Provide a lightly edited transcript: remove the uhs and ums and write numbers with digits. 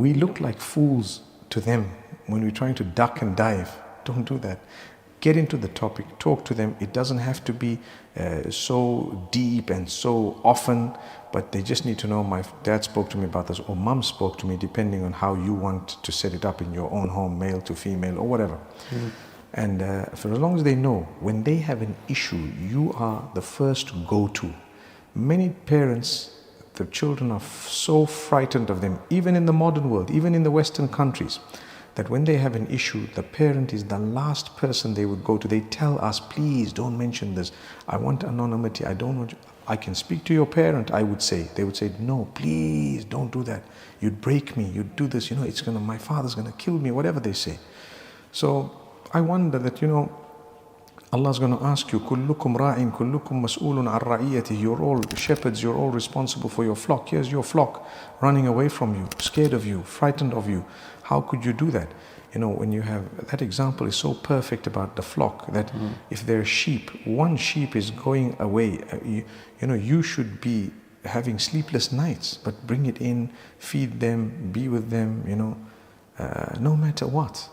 we look like fools to them when we're trying to duck and dive. Don't do that. Get into the topic, talk to them. It doesn't have to be so deep and so often, but they just need to know, my dad spoke to me about this, or mom spoke to me, depending on how you want to set it up in your own home, male to female or whatever. And for as long as they know, when they have an issue, you are the first go-to. Many parents, the children are so frightened of them, even in the modern world, even in the Western countries, that when they have an issue, the parent is the last person they would go to. They tell us, please don't mention this. I want anonymity. I don't want you. I can speak to your parent, I would say. They would say, no, please don't do that. You'd break me. You'd do this. My father's going to kill me, whatever they say. So I wonder that, Allah's going to ask you, كُلُّكُمْ رَاعٍ كُلُّكُمْ مَسْئُولٌ عَنْ رَعِيَّتِهِ. You're all shepherds, you're all responsible for your flock. Here's your flock running away from you, scared of you, frightened of you. How could you do that? When you have, that example is so perfect about the flock, that if there's sheep, one sheep is going away, you should be having sleepless nights, but bring it in, feed them, be with them, no matter what.